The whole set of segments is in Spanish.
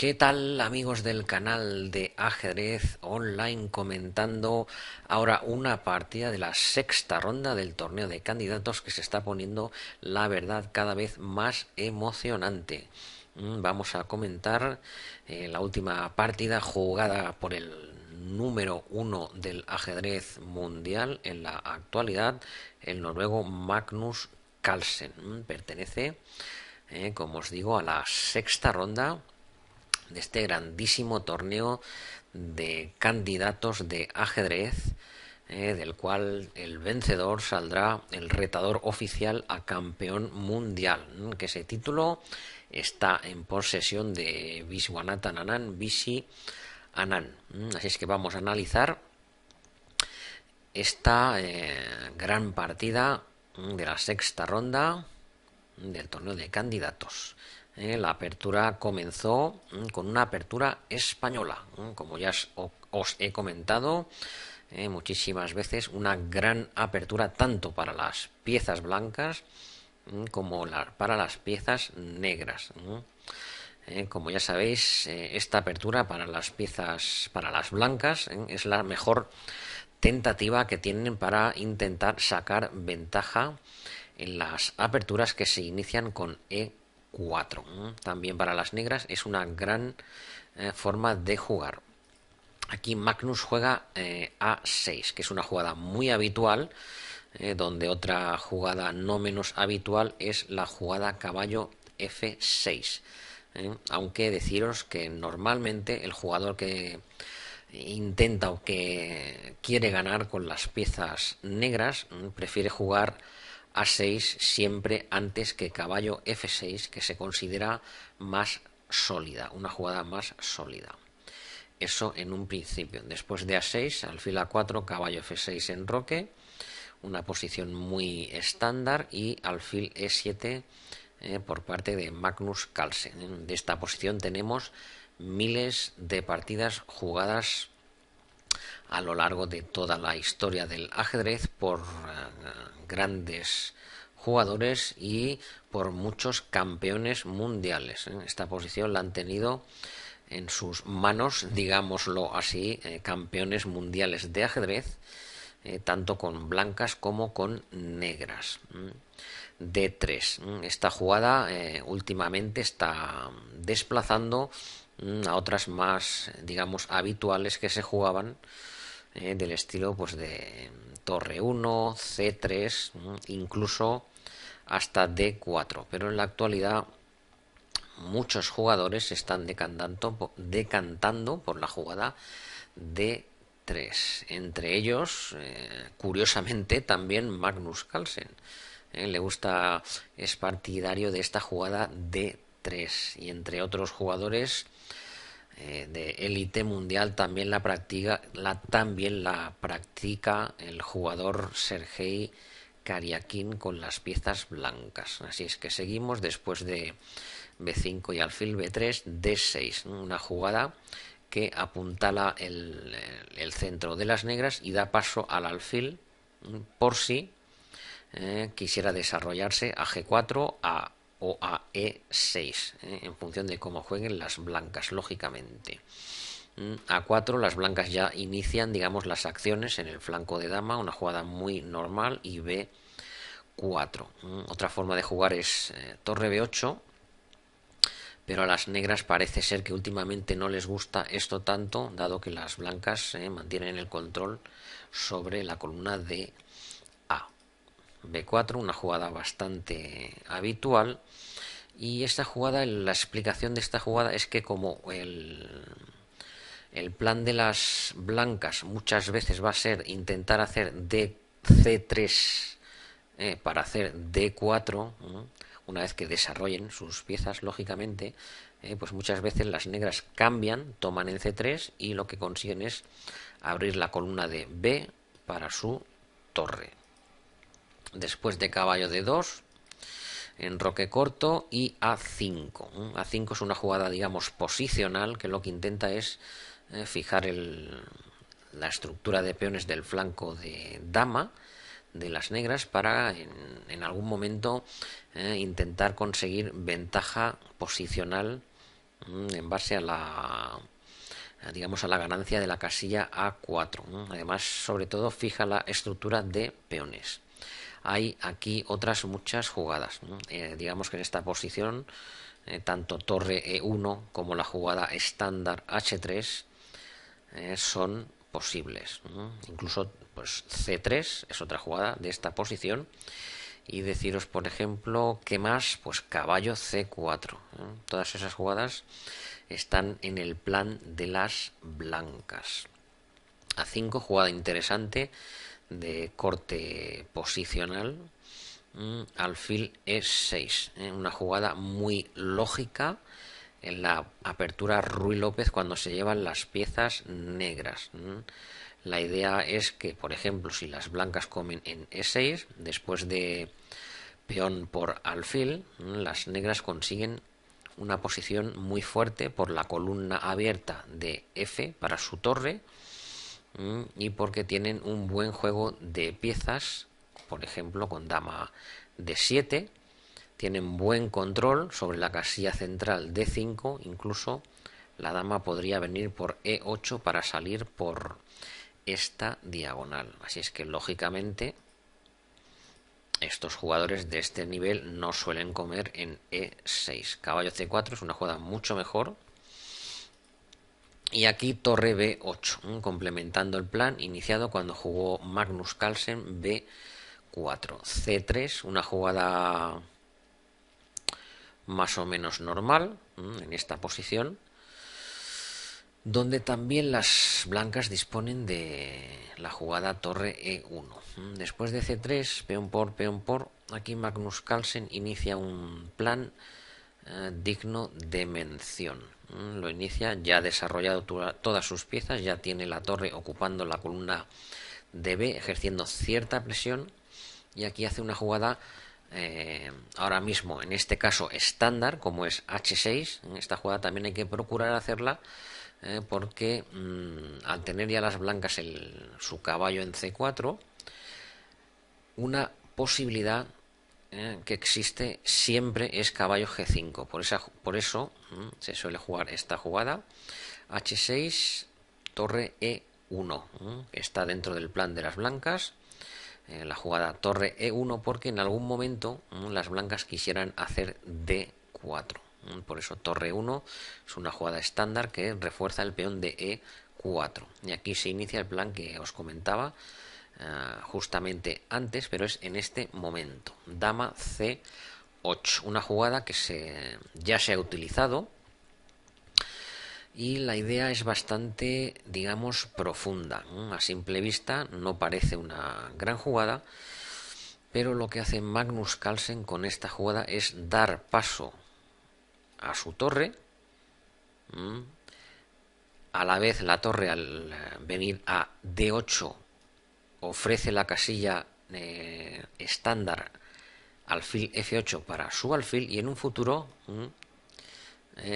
¿Qué tal, amigos del canal de ajedrez online? Comentando ahora una partida de la sexta ronda del torneo de candidatos que se está poniendo, la verdad, cada vez más emocionante. Vamos a comentar la última partida jugada por el número uno del ajedrez mundial en la actualidad, el noruego Magnus Carlsen. Pertenece, como os digo, a la sexta ronda de este grandísimo torneo de candidatos de ajedrez, del cual el vencedor saldrá el retador oficial a campeón mundial, que ese título está en posesión de Viswanathan Anand, Visi Anand. Así es que vamos a analizar esta gran partida de la sexta ronda del torneo de candidatos. La apertura comenzó con una apertura española, como ya os he comentado muchísimas veces, una gran apertura tanto para las piezas blancas como para las piezas negras. Como ya sabéis, esta apertura para las piezas, para las blancas, es la mejor tentativa que tienen para intentar sacar ventaja en las aperturas que se inician con E4. También para las negras es una gran forma de jugar. Aquí Magnus juega A6, que es una jugada muy habitual, donde otra jugada no menos habitual es la jugada caballo F6. Aunque deciros que normalmente el jugador que intenta o que quiere ganar con las piezas negras prefiere jugar A6 siempre antes que caballo F6, que se considera más sólida, una jugada más sólida. Eso en un principio. Después de A6, alfil A4, caballo F6 en roque, una posición muy estándar, y alfil E7 por parte de Magnus Carlsen. De esta posición tenemos miles de partidas jugadas a lo largo de toda la historia del ajedrez por grandes jugadores y por muchos campeones mundiales. Esta posición la han tenido en sus manos, digámoslo así, campeones mundiales de ajedrez, tanto con blancas como con negras. D3. Esta jugada últimamente está desplazando a otras más, digamos, habituales que se jugaban, del estilo pues de torre 1, C3, incluso hasta D4. Pero en la actualidad muchos jugadores se están decantando por la jugada D3. Entre ellos, curiosamente, también Magnus Carlsen. Le gusta, es partidario de esta jugada D3. Y entre otros jugadores de élite mundial también la practica el jugador Sergei Karyakin con las piezas blancas. Así es que seguimos después de B5 y alfil B3, D6, una jugada que apuntala el centro de las negras y da paso al alfil por si quisiera desarrollarse a G4 o a E6, en función de cómo jueguen las blancas, lógicamente. A4, las blancas ya inician, digamos, las acciones en el flanco de dama, una jugada muy normal, y B4. Otra forma de jugar es torre B8, pero a las negras parece ser que últimamente no les gusta esto tanto, dado que las blancas mantienen el control sobre la columna de A. B4, una jugada bastante habitual, y esta jugada, la explicación de esta jugada es que como el plan de las blancas muchas veces va a ser intentar hacer C3 para hacer D4, una vez que desarrollen sus piezas, lógicamente, pues muchas veces las negras cambian, toman en C3 y lo que consiguen es abrir la columna de B para su torre. Después de caballo D2, enroque corto, y A5. A5 es una jugada, digamos, posicional, que lo que intenta es fijar la estructura de peones del flanco de dama de las negras para en algún momento intentar conseguir ventaja posicional en base a digamos, a la ganancia de la casilla A4. Además, sobre todo, fija la estructura de peones. Hay aquí otras muchas jugadas. Digamos que en esta posición, tanto torre E1 como la jugada estándar H3 son posibles. Incluso pues C3 es otra jugada de esta posición. Y deciros, por ejemplo, ¿qué más? Pues caballo C4. Todas esas jugadas están en el plan de las blancas. A5, jugada interesante de corte posicional. Alfil E6, una jugada muy lógica en la apertura Ruy López cuando se llevan las piezas negras. La idea es que, por ejemplo, si las blancas comen en E6, después de peón por alfil, las negras consiguen una posición muy fuerte por la columna abierta de F para su torre y porque tienen un buen juego de piezas, por ejemplo con dama D7, tienen buen control sobre la casilla central D5, incluso la dama podría venir por E8 para salir por esta diagonal. Así es que lógicamente estos jugadores de este nivel no suelen comer en E6. Caballo C4 es una jugada mucho mejor. Y aquí torre B8, complementando el plan iniciado cuando jugó Magnus Carlsen B4. C3, una jugada más o menos normal en esta posición, donde también las blancas disponen de la jugada torre E1. Después de C3, peón por, aquí Magnus Carlsen inicia un plan digno de mención. Lo inicia, ya ha desarrollado todas sus piezas, ya tiene la torre ocupando la columna de B, ejerciendo cierta presión, y aquí hace una jugada ahora mismo, en este caso estándar, como es H6. En esta jugada también hay que procurar hacerla porque al tener ya las blancas su caballo en C4, una posibilidad que existe siempre es caballo G5. Por eso se suele jugar esta jugada H6, torre E1, que está dentro del plan de las blancas. La jugada torre E1 porque en algún momento las blancas quisieran hacer D4. Por eso torre 1 es una jugada estándar que refuerza el peón de E4. Y aquí se inicia el plan que os comentaba justamente antes, pero es en este momento. Dama C8, una jugada que ya se ha utilizado y la idea es bastante, digamos, profunda. A simple vista no parece una gran jugada, pero lo que hace Magnus Carlsen con esta jugada es dar paso a su torre. A la vez la torre, al venir a D8, ofrece la casilla estándar alfil F8 para su alfil, y en un futuro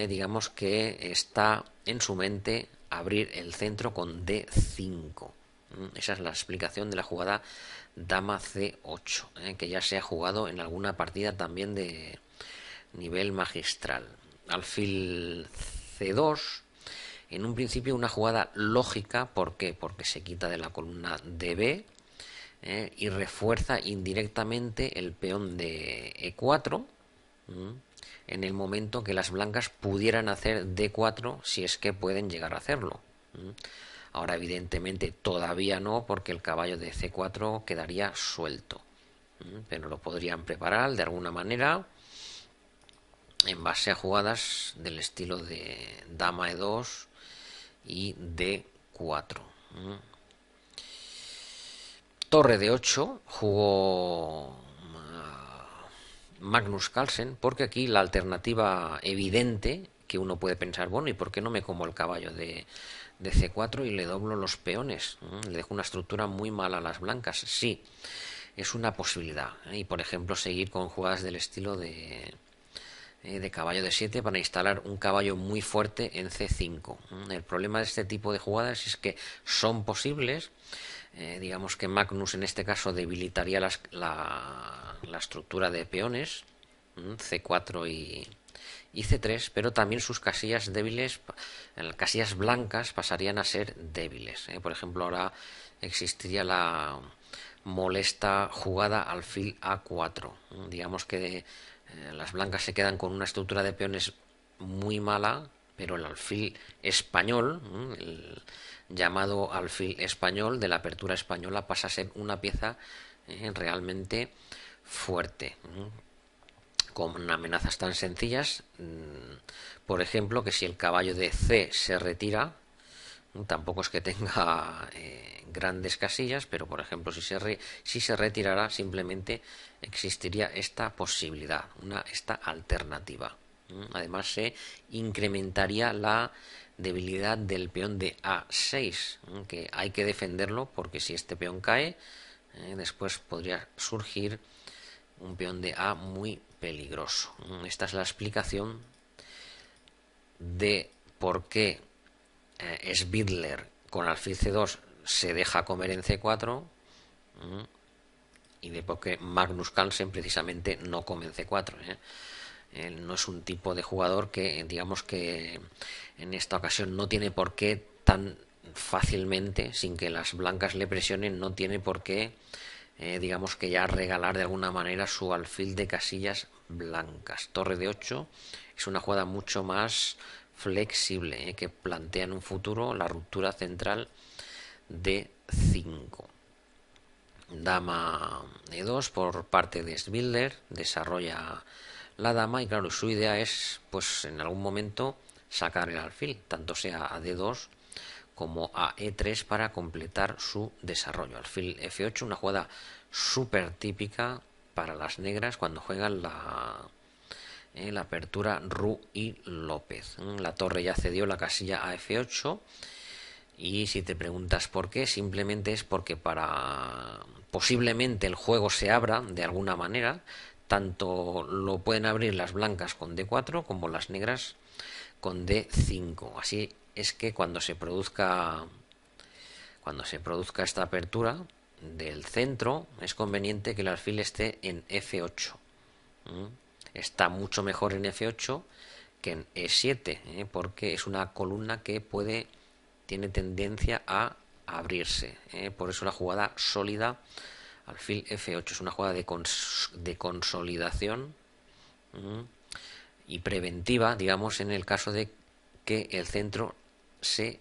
digamos que está en su mente abrir el centro con D5. Esa es la explicación de la jugada dama C8, que ya se ha jugado en alguna partida también de nivel magistral. Alfil C2, en un principio una jugada lógica. ¿Por qué? Porque se quita de la columna de B y refuerza indirectamente el peón de E4 en el momento que las blancas pudieran hacer D4, si es que pueden llegar a hacerlo. Ahora evidentemente todavía no, porque el caballo de C4 quedaría suelto, pero lo podrían preparar de alguna manera en base a jugadas del estilo de dama E2 y D4. Torre de 8 jugó Magnus Carlsen, porque aquí la alternativa evidente que uno puede pensar, bueno, ¿y por qué no me como el caballo de C4 y le doblo los peones? Le dejo una estructura muy mala a las blancas. Sí, es una posibilidad. Y por ejemplo seguir con jugadas del estilo de caballo de 7 para instalar un caballo muy fuerte en C5. El problema de este tipo de jugadas es que son posibles. Digamos que Magnus en este caso debilitaría la estructura de peones C4 y y C3, pero también sus casillas débiles, casillas blancas pasarían a ser débiles. Por ejemplo, ahora existiría la molesta jugada alfil A4. Digamos que las blancas se quedan con una estructura de peones muy mala, pero el alfil español, el llamado alfil español de la apertura española, pasa a ser una pieza realmente fuerte, con amenazas tan sencillas, por ejemplo, que si el caballo de C se retira, tampoco es que tenga grandes casillas, pero por ejemplo si se retirara, simplemente existiría esta posibilidad, esta alternativa. Además se incrementaría la debilidad del peón de A6, que hay que defenderlo porque si este peón cae, después podría surgir un peón de A muy peligroso. Esta es la explicación de por qué Svidler con alfil C2 se deja comer en C4 y de por qué Magnus Carlsen precisamente no come en C4. Él no es un tipo de jugador que, digamos que en esta ocasión no tiene por qué tan fácilmente, sin que las blancas le presionen, no tiene por qué digamos que ya regalar de alguna manera su alfil de casillas blancas. Torre de 8 es una jugada mucho más flexible, que plantea en un futuro la ruptura central de 5. Dama E2 por parte de Svidler, desarrolla la dama y claro, su idea es pues en algún momento sacar el alfil, tanto sea a D2 como a E3 para completar su desarrollo. Alfil F8, una jugada súper típica para las negras cuando juegan la apertura Ru y López. La torre ya cedió la casilla a F8 y si te preguntas por qué, simplemente es porque para posiblemente el juego se abra de alguna manera, tanto lo pueden abrir las blancas con D4 como las negras con D5. Así es que cuando se produzca esta apertura del centro, es conveniente que el alfil esté en F8. Está mucho mejor en F8 que en E7, porque es una columna que tiene tendencia a abrirse. Por eso la jugada sólida alfil F8 es una jugada de consolidación y preventiva, digamos, en el caso de que el centro se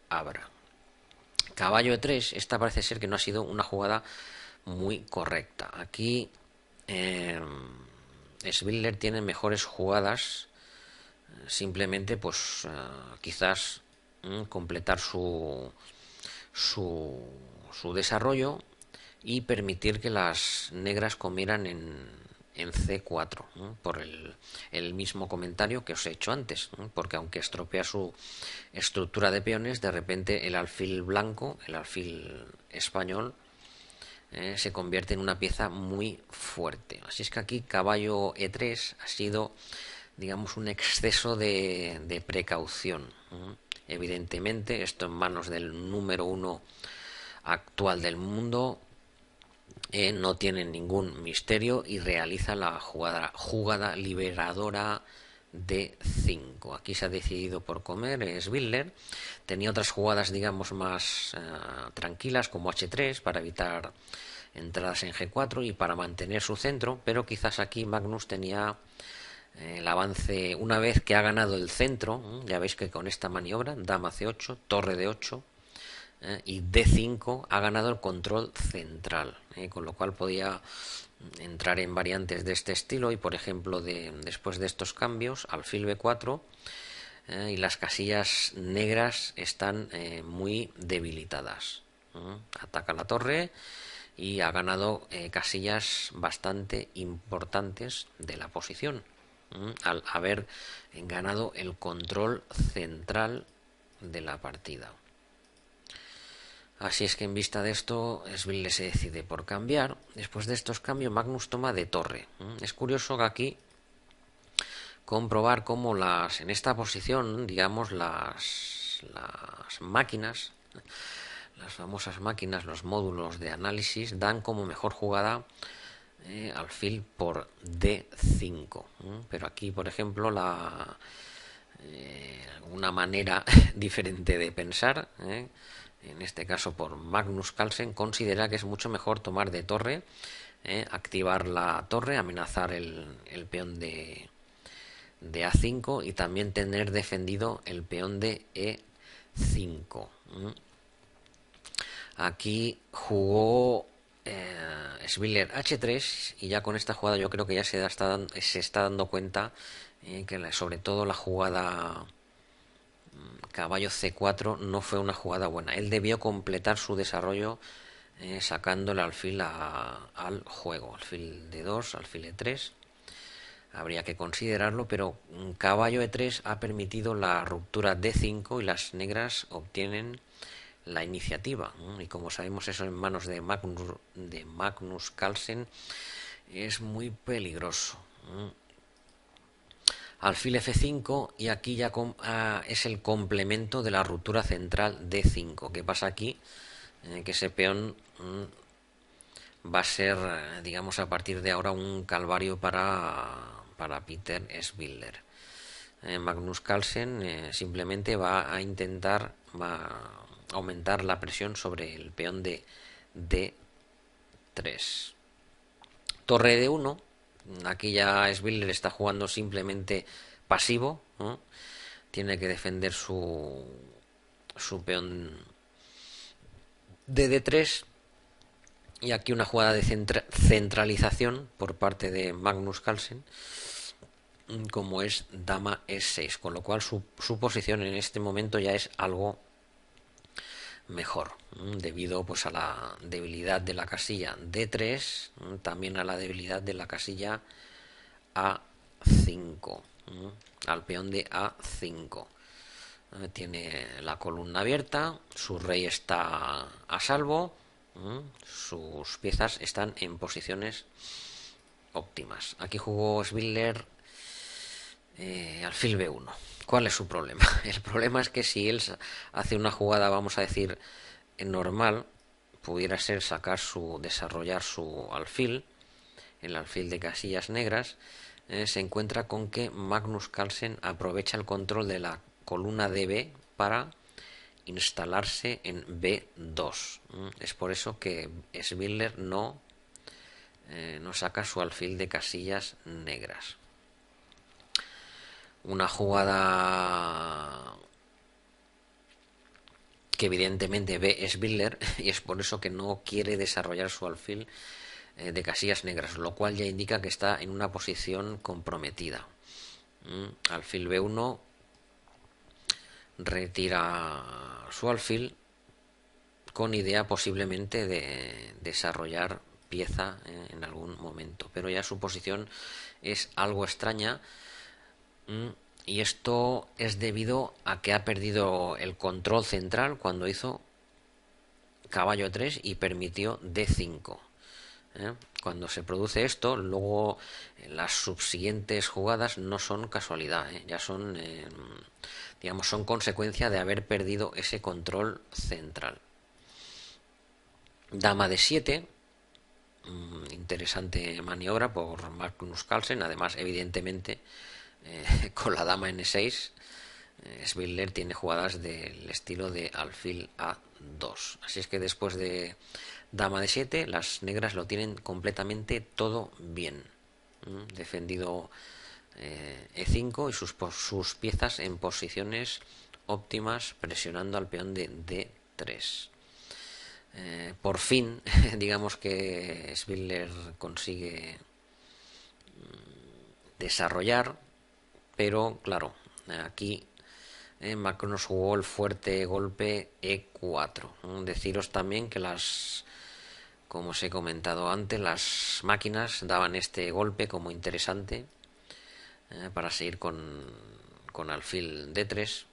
abra. Caballo E3, esta parece ser que no ha sido una jugada muy correcta. Aquí Svidler tiene mejores jugadas, simplemente pues quizás completar su desarrollo y permitir que las negras comieran en C4, por el mismo comentario que os he hecho antes, porque aunque estropea su estructura de peones, de repente el alfil blanco, el alfil español, se convierte en una pieza muy fuerte. Así es que aquí caballo E3 ha sido, digamos, un exceso de precaución. Evidentemente, esto en manos del número 1 actual del mundo, no tiene ningún misterio y realiza la jugada liberadora de 5. Aquí se ha decidido por comer Svidler. Tenía otras jugadas, digamos, más tranquilas, como H3 para evitar entradas en G4 y para mantener su centro, pero quizás aquí Magnus tenía el avance una vez que ha ganado el centro. Ya veis que con esta maniobra, dama C8, torre de 8 y D5 ha ganado el control central, con lo cual podía entrar en variantes de este estilo y por ejemplo después de estos cambios alfil B4 y las casillas negras están muy debilitadas. Ataca la torre y ha ganado casillas bastante importantes de la posición, al haber ganado el control central de la partida. Así es que en vista de esto, Svidler se decide por cambiar. Después de estos cambios, Magnus toma de torre. Es curioso que aquí comprobar cómo en esta posición, digamos, las máquinas, las famosas máquinas, los módulos de análisis, dan como mejor jugada alfil por D5. Pero aquí, por ejemplo, una manera diferente de pensar, en este caso por Magnus Carlsen, considera que es mucho mejor tomar de torre, activar la torre, amenazar el peón de A5 y también tener defendido el peón de E5. Aquí jugó Spiller H3 y ya con esta jugada yo creo que ya se está dando cuenta que sobre todo la jugada caballo C4 no fue una jugada buena. Él debió completar su desarrollo sacando el alfil al juego. Alfil D2, alfil E3. Habría que considerarlo, pero caballo E3 ha permitido la ruptura D5 y las negras obtienen la iniciativa. Y como sabemos, eso en manos de Magnus Carlsen es muy peligroso. Alfil F5 y aquí ya es el complemento de la ruptura central D5. ¿Qué pasa aquí? Que ese peón va a ser, digamos, a partir de ahora un calvario para Peter Spiller. Magnus Carlsen simplemente va a intentar aumentar la presión sobre el peón de D3. Torre D1. Aquí ya Spiller está jugando simplemente pasivo, ¿no? Tiene que defender su peón de D3. Y aquí una jugada de centralización por parte de Magnus Carlsen, como es dama E6, con lo cual su posición en este momento ya es algo mejor, debido pues a la debilidad de la casilla D3, también a la debilidad de la casilla A5, al peón de A5. Tiene la columna abierta, su rey está a salvo, sus piezas están en posiciones óptimas. Aquí jugó Spiller alfil B1. ¿Cuál es su problema? El problema es que si él hace una jugada, vamos a decir, normal, pudiera ser desarrollar su alfil, el alfil de casillas negras, se encuentra con que Magnus Carlsen aprovecha el control de la columna DB para instalarse en B2. Es por eso que Spiller no saca su alfil de casillas negras. Una jugada que evidentemente ve Spiller y es por eso que no quiere desarrollar su alfil de casillas negras, lo cual ya indica que está en una posición comprometida. Alfil B1, retira su alfil con idea posiblemente de desarrollar pieza en algún momento, pero ya su posición es algo extraña. Y esto es debido a que ha perdido el control central cuando hizo caballo 3 y permitió D5. Cuando se produce esto, luego las subsiguientes jugadas no son casualidad, ya son, digamos, son consecuencia de haber perdido ese control central. Dama de 7, interesante maniobra por Magnus Carlsen, además evidentemente con la dama N6 Spiller tiene jugadas del estilo de alfil A2, así es que después de dama de 7 las negras lo tienen completamente todo bien, defendido E5 y sus piezas en posiciones óptimas presionando al peón de D3. Por fin digamos que Spiller consigue desarrollar, pero claro, aquí Magnus jugó el fuerte golpe E4. Deciros también que como os he comentado antes, las máquinas daban este golpe como interesante para seguir con alfil D3,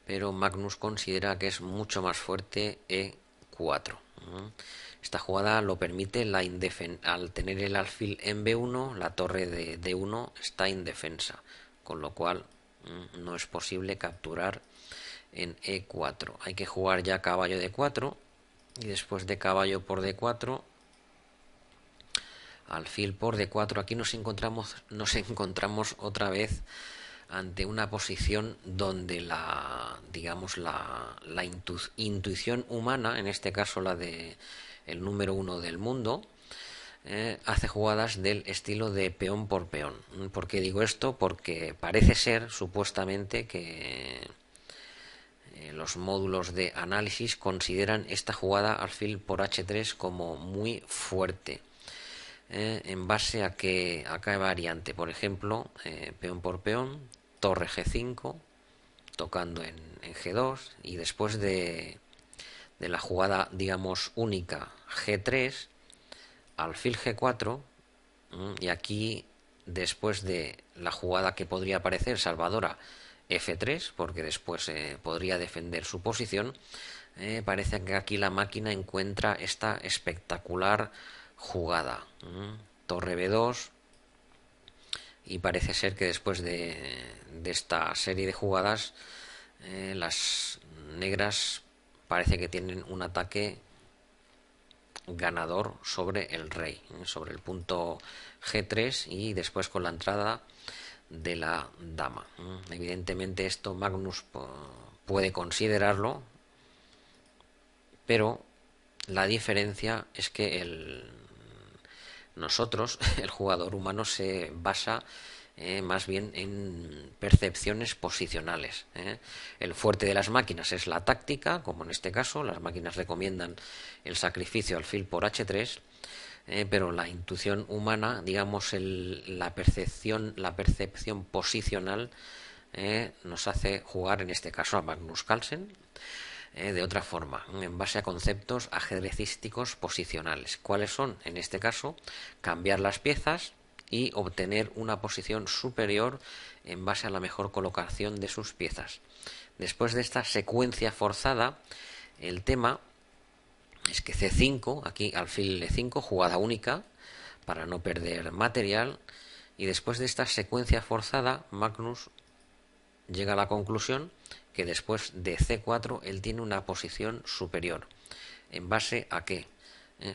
pero Magnus considera que es mucho más fuerte E4. Esta jugada lo permite al tener el alfil en B1, la torre de D1 está indefensa, con lo cual no es posible capturar en E4. Hay que jugar ya caballo D4 y después de caballo por D4 alfil por D4. Aquí nos encontramos otra vez ante una posición donde la intuición humana, en este caso la de el número uno del mundo, hace jugadas del estilo de peón por peón. ¿Por qué digo esto? Porque parece ser, supuestamente, que los módulos de análisis consideran esta jugada alfil por H3 como muy fuerte. En base a qué variante, por ejemplo, peón por peón, torre G5, tocando en G2, y después de la jugada, digamos, única G3, alfil G4, y aquí, después de la jugada que podría parecer salvadora F3, porque después podría defender su posición, parece que aquí la máquina encuentra esta espectacular jugada. Torre B2, y parece ser que después de esta serie de jugadas, las negras parece que tienen un ataque ganador sobre el rey, sobre el punto G3, y después con la entrada de la dama. Evidentemente esto Magnus puede considerarlo, pero la diferencia es que nosotros, el jugador humano, se basa más bien en percepciones posicionales. El fuerte de las máquinas es la táctica, como en este caso, las máquinas recomiendan el sacrificio alfil por H3, pero la intuición humana, digamos, la percepción posicional, nos hace jugar, en este caso, a Magnus Carlsen de otra forma, en base a conceptos ajedrecísticos posicionales. ¿Cuáles son? En este caso, cambiar las piezas y obtener una posición superior en base a la mejor colocación de sus piezas. Después de esta secuencia forzada, el tema es que C5, aquí alfil E5, jugada única para no perder material, y después de esta secuencia forzada, Magnus llega a la conclusión que después de C4 él tiene una posición superior. ¿En base a qué?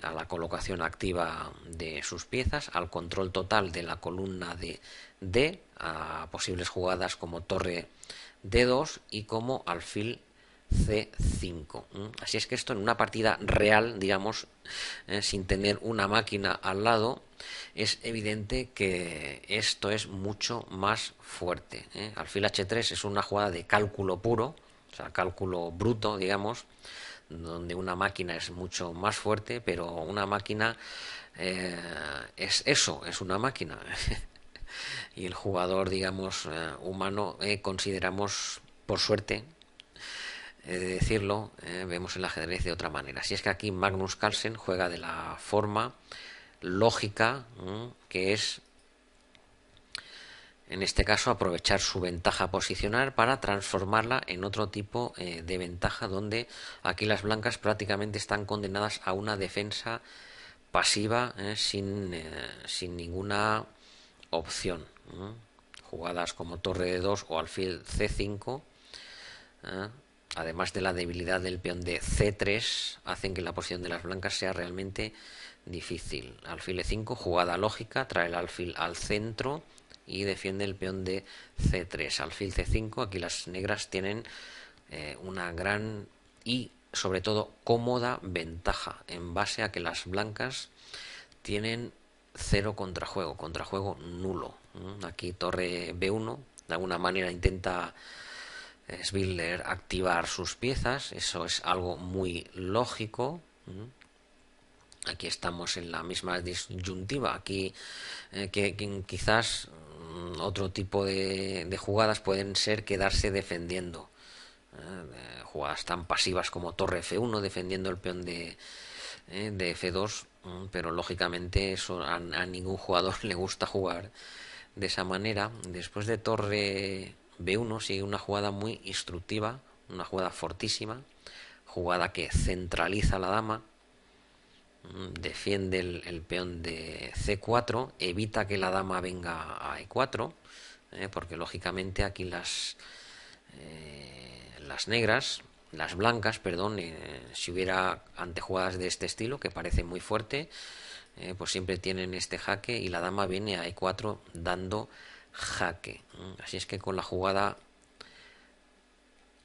A la colocación activa de sus piezas, al control total de la columna de D, a posibles jugadas como torre D2 y como alfil C5. Así es que esto en una partida real, digamos, sin tener una máquina al lado, es evidente que esto es mucho más fuerte. Alfil H3 es una jugada de cálculo puro, o sea, cálculo bruto, digamos, donde una máquina es mucho más fuerte, pero una máquina es eso, es una máquina. Y el jugador, digamos, humano, consideramos, por suerte, de decirlo, vemos el ajedrez de otra manera. Si es que aquí Magnus Carlsen juega de la forma lógica, que es, en este caso, aprovechar su ventaja posicional para transformarla en otro tipo de ventaja, donde aquí las blancas prácticamente están condenadas a una defensa pasiva, sin ninguna opción. Jugadas como torre de 2 o alfil C5, además de la debilidad del peón de C3, hacen que la posición de las blancas sea realmente difícil. Alfil E5, jugada lógica, trae el alfil al centro y defiende el peón de C3. Alfil C5, aquí las negras tienen una gran y sobre todo cómoda ventaja, en base a que las blancas tienen cero contrajuego nulo. Aquí torre B1, de alguna manera intenta Spindler activar sus piezas, eso es algo muy lógico. Aquí estamos en la misma disyuntiva, aquí que quizás otro tipo de jugadas pueden ser quedarse defendiendo, jugadas tan pasivas como torre F1 defendiendo el peón de F2, pero lógicamente eso a ningún jugador le gusta jugar de esa manera. Después de torre B1 sigue una jugada muy instructiva, una jugada fortísima, jugada que centraliza a la dama, defiende el peón de C4, evita que la dama venga a E4, porque lógicamente aquí las negras, las blancas, perdón, si hubiera antejugadas de este estilo, que parece muy fuerte, pues siempre tienen este jaque y la dama viene a E4 dando jaque. Así es que con la jugada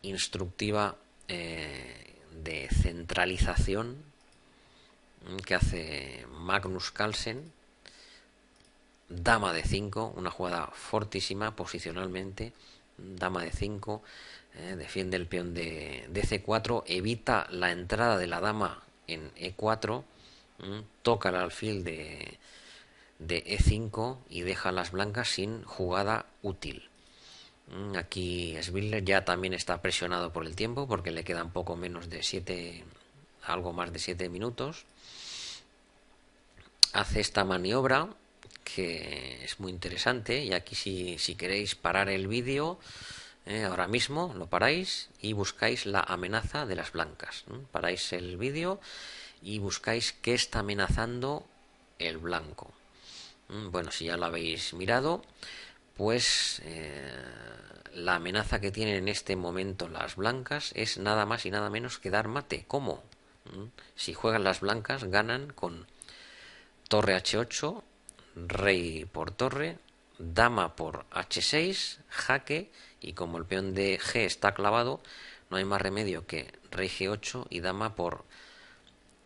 instructiva de centralización que hace Magnus Carlsen, dama de 5, una jugada fortísima posicionalmente, dama de 5, defiende el peón de C4, evita la entrada de la dama en E4, toca el alfil de E5 y deja a las blancas sin jugada útil. Aquí Spiller ya también está presionado por el tiempo porque le quedan poco menos de 7, algo más de 7 minutos. Hace esta maniobra que es muy interesante y aquí si queréis parar el vídeo, ahora mismo lo paráis y buscáis la amenaza de las blancas. Paráis el vídeo y buscáis qué está amenazando el blanco. Bueno, si ya lo habéis mirado, pues la amenaza que tienen en este momento las blancas es nada más y nada menos que dar mate. ¿Cómo? Si juegan las blancas, ganan con torre H8, rey por torre, dama por H6, jaque, y como el peón de G está clavado, no hay más remedio que rey G8 y dama por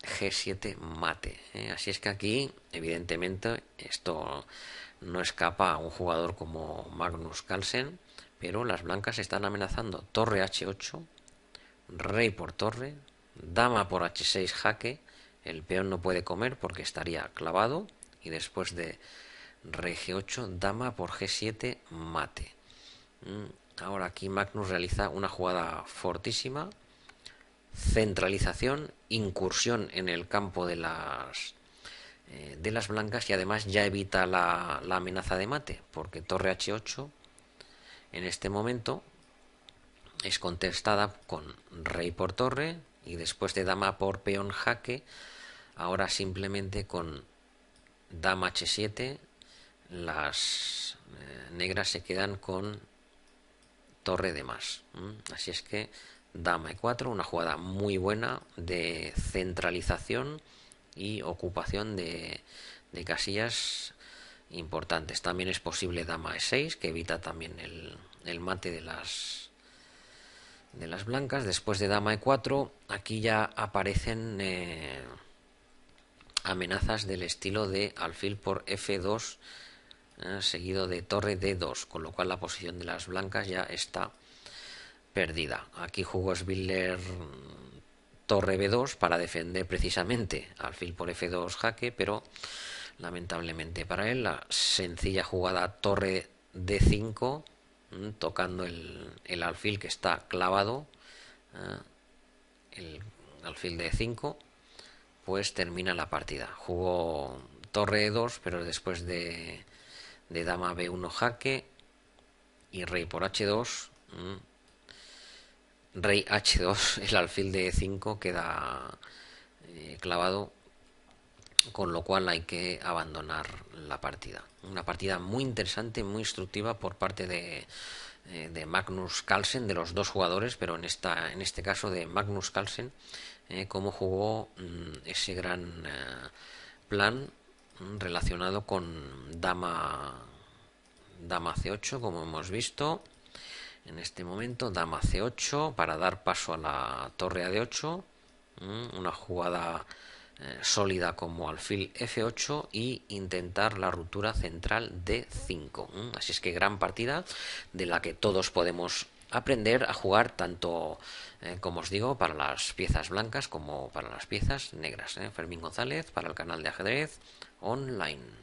G7 mate. Así es que aquí, evidentemente, esto no escapa a un jugador como Magnus Carlsen, pero las blancas están amenazando torre H8, rey por torre, dama por H6 jaque, el peón no puede comer porque estaría clavado, y después de rey G8, dama por G7 mate. Ahora aquí Magnus realiza una jugada fortísima, centralización, incursión en el campo de las blancas, y además ya evita la amenaza de mate porque torre H8 en este momento es contestada con rey por torre y después de dama por peón jaque, ahora simplemente con dama H7 las negras se quedan con torre de más. Así es que dama E4, una jugada muy buena de centralización y ocupación de casillas importantes. También es posible dama E6, que evita también el mate de las blancas. Después de dama E4, aquí ya aparecen amenazas del estilo de alfil por F2 seguido de torre D2, con lo cual la posición de las blancas ya está perdida. Aquí jugó Spiller torre B2 para defender precisamente alfil por F2 jaque, pero lamentablemente para él la sencilla jugada torre D5 tocando el alfil que está clavado, el alfil de E5, pues termina la partida. Jugó torre E2, pero después de dama B1 jaque y rey por H2, rey H2, el alfil de E5 queda clavado, con lo cual hay que abandonar la partida. Una partida muy interesante, muy instructiva por parte de Magnus Carlsen, de los dos jugadores, pero en este caso de Magnus Carlsen, cómo jugó ese gran plan relacionado con dama C8, como hemos visto en este momento. Dama C8 para dar paso a la torre AD8, una jugada sólida como alfil F8 y intentar la ruptura central D5. Así es que gran partida de la que todos podemos aprender a jugar, tanto como os digo, para las piezas blancas como para las piezas negras. Fermín González para el canal de ajedrez online.